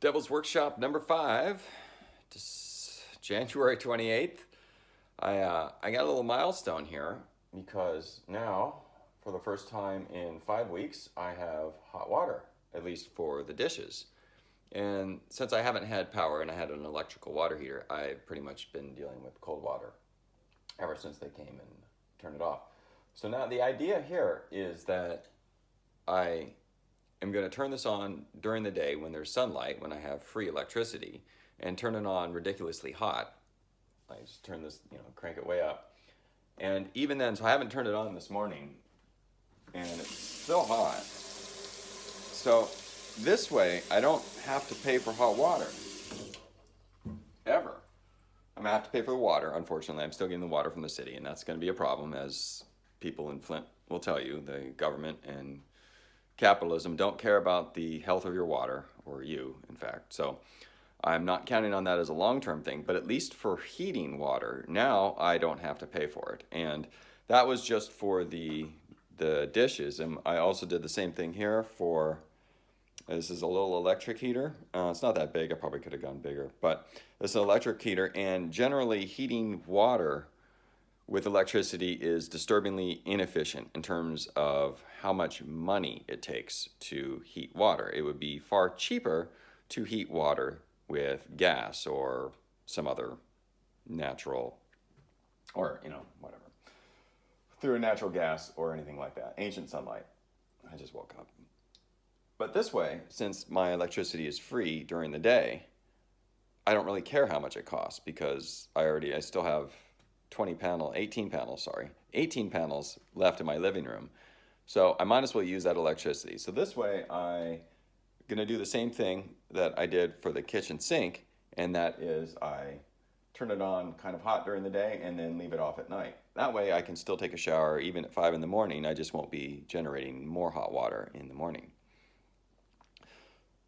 Devil's Workshop number 5, January 28th. I got a little milestone here because now, for the first time in 5 weeks, I have hot water, at least for the dishes. And since I haven't had power and I had an electrical water heater, I've pretty much been dealing with cold water ever since they came and turned it off. So now the idea here is that I am going to turn this on during the day when there's sunlight, when I have free electricity, and turn it on ridiculously hot. I just turn this, crank it way up. And even then, so I haven't turned it on this morning, and it's still hot. So this way, I don't have to pay for hot water, ever. I'm going to have to pay for the water, unfortunately. I'm still getting the water from the city, and that's going to be a problem, as people in Flint will tell you. The government and capitalism don't care about the health of your water, or you, in fact. So I'm not counting on that as a long-term thing, but at least for heating water, now I don't have to pay for it. And that was just for the dishes. And I also did the same thing here for, this is a little electric heater. It's not that big, I probably could have gone bigger, but it's an electric heater, and generally heating water with electricity is disturbingly inefficient in terms of how much money it takes to heat water. It would be far cheaper to heat water with gas or some other natural, or, whatever, through a natural gas or anything like that. Ancient sunlight. I just woke up. But this way, since my electricity is free during the day, I don't really care how much it costs, because I still have 18 panels left in my living room. So I might as well use that electricity. So this way, I'm gonna do the same thing that I did for the kitchen sink, and that is I turn it on kind of hot during the day and then leave it off at night. That way I can still take a shower even at 5 in the morning. I just won't be generating more hot water in the morning.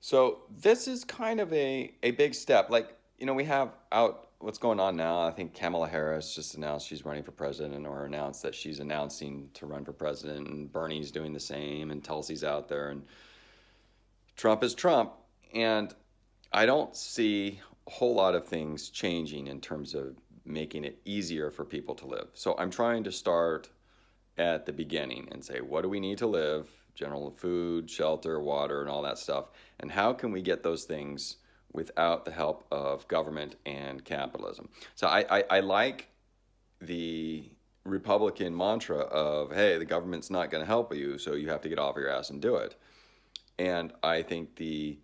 So this is kind of a big step. Like, we have out what's going on now. I think Kamala Harris just announced she's running for president, or announced that she's announcing to run for president, and Bernie's doing the same, and Tulsi's out there, and Trump is Trump. And I don't see a whole lot of things changing in terms of making it easier for people to live. So I'm trying to start at the beginning and say, what do we need to live? General food, shelter, water, and all that stuff. And how can we get those things without the help of government and capitalism? So I like the Republican mantra of, hey, the government's not going to help you, so you have to get off your ass and do it. And I think the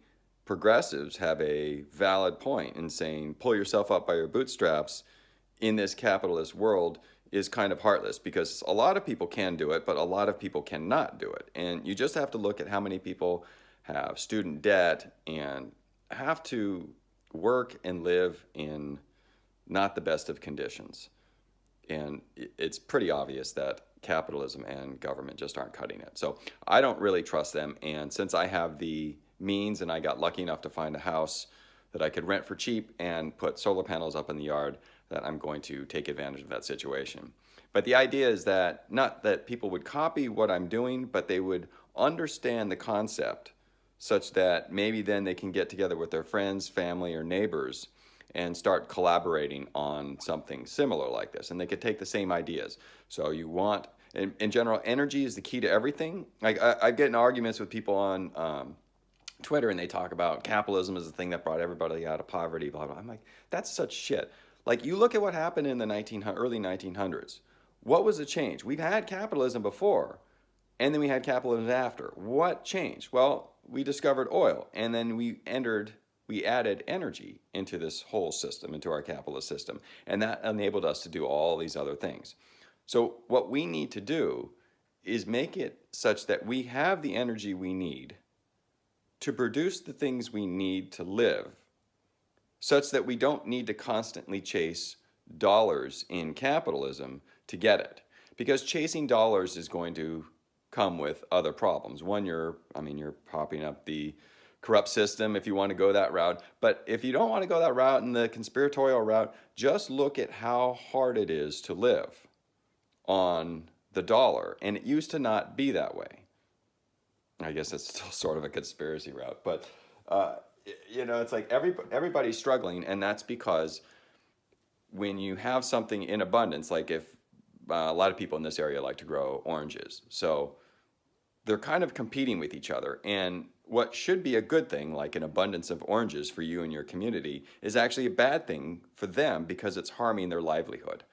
progressives have a valid point in saying, pull yourself up by your bootstraps in this capitalist world is kind of heartless, because a lot of people can do it, but a lot of people cannot do it. And you just have to look at how many people have student debt and have to work and live in not the best of conditions. And it's pretty obvious that capitalism and government just aren't cutting it. So I don't really trust them. And since I have the means, and I got lucky enough to find a house that I could rent for cheap and put solar panels up in the yard, that I'm going to take advantage of that situation. But the idea is that not that people would copy what I'm doing, but they would understand the concept, such that maybe then they can get together with their friends, family, or neighbors and start collaborating on something similar like this. And they could take the same ideas. So you want, in general, energy is the key to everything. Like I get in arguments with people on Twitter, and they talk about capitalism as the thing that brought everybody out of poverty, blah, blah. I'm like, that's such shit. Like, you look at what happened in the early 1900s. What was the change? We've had capitalism before, and then we had capitalism after. What changed? Well, we discovered oil, and then we added energy into this whole system, into our capitalist system, and that enabled us to do all these other things. So what we need to do is make it such that we have the energy we need to produce the things we need to live, such that we don't need to constantly chase dollars in capitalism to get it. Because chasing dollars is going to come with other problems. One, you're propping up the corrupt system if you want to go that route. But if you don't want to go that route and the conspiratorial route, just look at how hard it is to live on the dollar. And it used to not be that way. I guess it's still sort of a conspiracy route, but it's like everybody's struggling, and that's because when you have something in abundance, like if a lot of people in this area like to grow oranges, so they're kind of competing with each other. And what should be a good thing, like an abundance of oranges for you and your community, is actually a bad thing for them because it's harming their livelihood.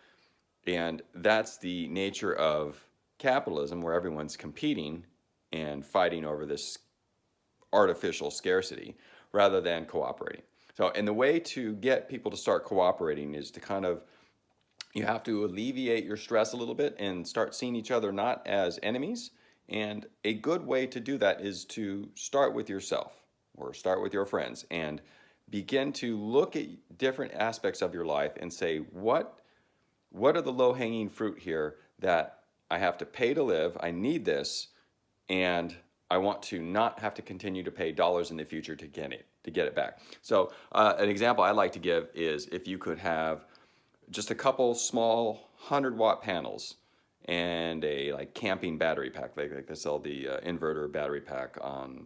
And that's the nature of capitalism, where everyone's competing and fighting over this artificial scarcity rather than cooperating. So, and the way to get people to start cooperating is to kind of, you have to alleviate your stress a little bit and start seeing each other not as enemies. And a good way to do that is to start with yourself or start with your friends and begin to look at different aspects of your life and say, what are the low-hanging fruit here that I have to pay to live? I need this, and I want to not have to continue to pay dollars in the future to get it back. So an example I like to give is if you could have just a couple small 100-watt panels and a like camping battery pack. They sell the inverter battery pack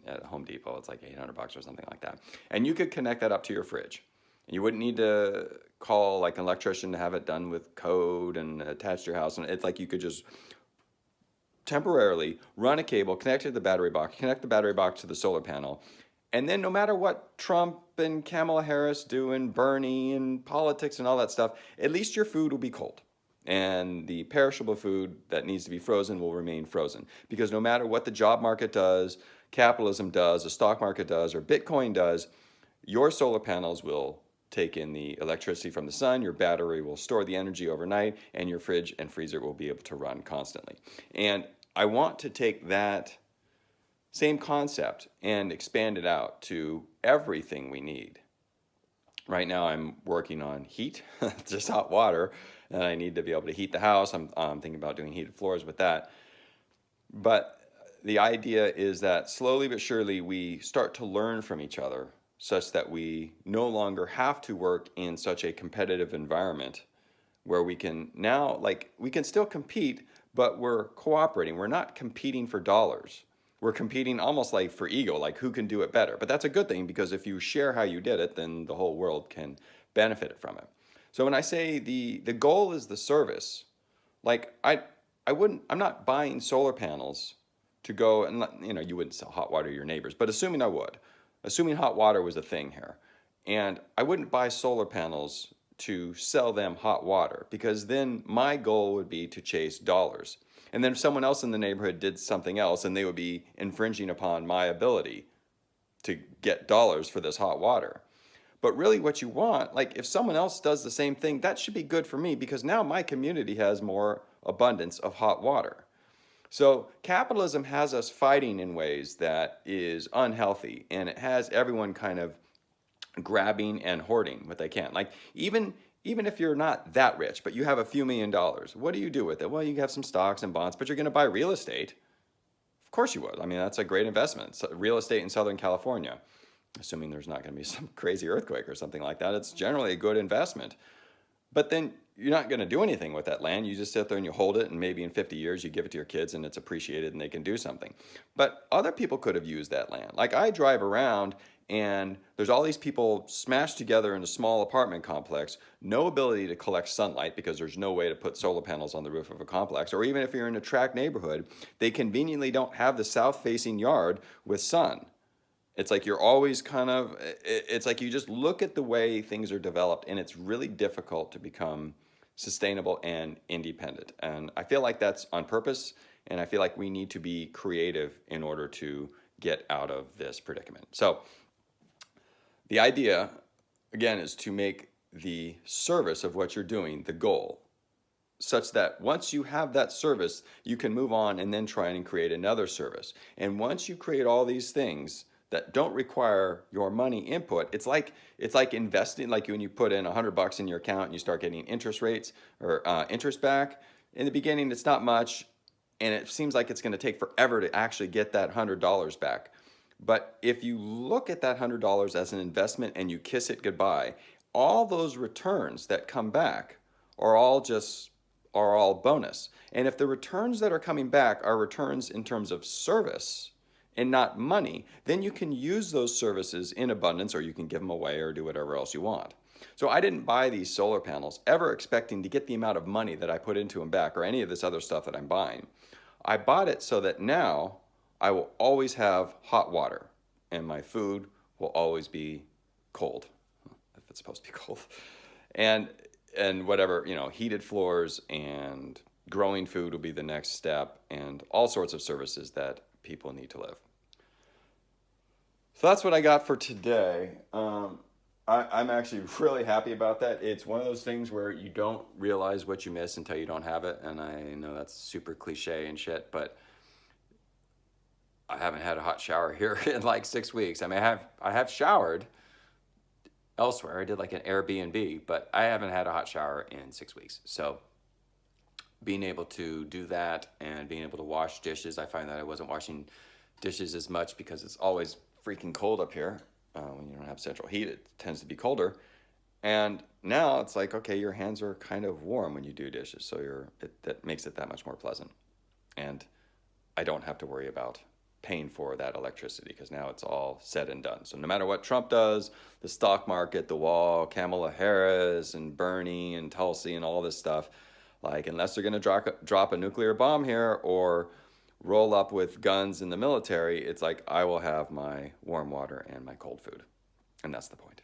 at Home Depot. It's like $800 or something like that. And you could connect that up to your fridge. You wouldn't need to call like an electrician to have it done with code and attached to your house. And it's like you could just temporarily run a cable, connect it to the battery box, connect the battery box to the solar panel, and then no matter what Trump and Kamala Harris do and Bernie and politics and all that stuff, at least your food will be cold. And the perishable food that needs to be frozen will remain frozen. Because no matter what the job market does, capitalism does, the stock market does, or Bitcoin does, your solar panels will take in the electricity from the sun, your battery will store the energy overnight, and your fridge and freezer will be able to run constantly. And I want to take that same concept and expand it out to everything we need. Right now I'm working on heat, just hot water, and I need to be able to heat the house. I'm thinking about doing heated floors with that. But the idea is that slowly but surely we start to learn from each other such that we no longer have to work in such a competitive environment where we can now, like, we can still compete, but we're cooperating. We're not competing for dollars. We're competing almost like for ego, like who can do it better. But that's a good thing, because if you share how you did it, then the whole world can benefit from it. So when I say the goal is the service, like I'm not buying solar panels to go and you wouldn't sell hot water to your neighbors, but assuming I would, assuming hot water was a thing here, and I wouldn't buy solar panels to sell them hot water, because then my goal would be to chase dollars. And then if someone else in the neighborhood did something else, and they would be infringing upon my ability to get dollars for this hot water. But really what you want, like if someone else does the same thing, that should be good for me, because now my community has more abundance of hot water. So capitalism has us fighting in ways that is unhealthy, and it has everyone kind of grabbing and hoarding what they can. Like even if you're not that rich, but you have a few $1,000,000, what do you do with it? Well, you have some stocks and bonds, but you're going to buy real estate. Of course you would. I mean, that's a great investment. So real estate in Southern California, assuming there's not going to be some crazy earthquake or something like that, it's generally a good investment. But then you're not going to do anything with that land. You just sit there and you hold it, and maybe in 50 years you give it to your kids and it's appreciated and they can do something. But other people could have used that land. Like I drive around and there's all these people smashed together in a small apartment complex, no ability to collect sunlight because there's no way to put solar panels on the roof of a complex. Or even if you're in a tract neighborhood, they conveniently don't have the south-facing yard with sun. It's like you're always kind of, it's like you just look at the way things are developed, and it's really difficult to become sustainable and independent. And I feel like that's on purpose, and I feel like we need to be creative in order to get out of this predicament. So the idea, again, is to make the service of what you're doing the goal, such that once you have that service, you can move on and then try and create another service. And once you create all these things that don't require your money input, it's like investing, like when you put in $100 in your account and you start getting interest rates or interest back. In the beginning, it's not much, and it seems like it's going to take forever to actually get that $100 back. But if you look at that $100 as an investment and you kiss it goodbye, all those returns that come back are all bonus. And if the returns that are coming back are returns in terms of service and not money, then you can use those services in abundance, or you can give them away or do whatever else you want. So I didn't buy these solar panels ever expecting to get the amount of money that I put into them back or any of this other stuff that I'm buying. I bought it so that now I will always have hot water and my food will always be cold, if it's supposed to be cold. And whatever, heated floors and growing food will be the next step, and all sorts of services that people need to live. So that's what I got for today. I'm actually really happy about that. It's one of those things where you don't realize what you miss until you don't have it. And I know that's super cliche and shit, but I haven't had a hot shower here in like 6 weeks. I mean, I have showered elsewhere. I did like an Airbnb, but I haven't had a hot shower in 6 weeks. So being able to do that and being able to wash dishes, I find that I wasn't washing dishes as much because it's always freaking cold up here. When you don't have central heat, it tends to be colder. And now it's like, okay, your hands are kind of warm when you do dishes, so that makes it that much more pleasant. And I don't have to worry about paying for that electricity because now it's all said and done. So no matter what Trump does, the stock market, the wall, Kamala Harris and Bernie and Tulsi and all this stuff, like unless they're going to drop a nuclear bomb here or roll up with guns in the military, it's like I will have my warm water and my cold food. And that's the point.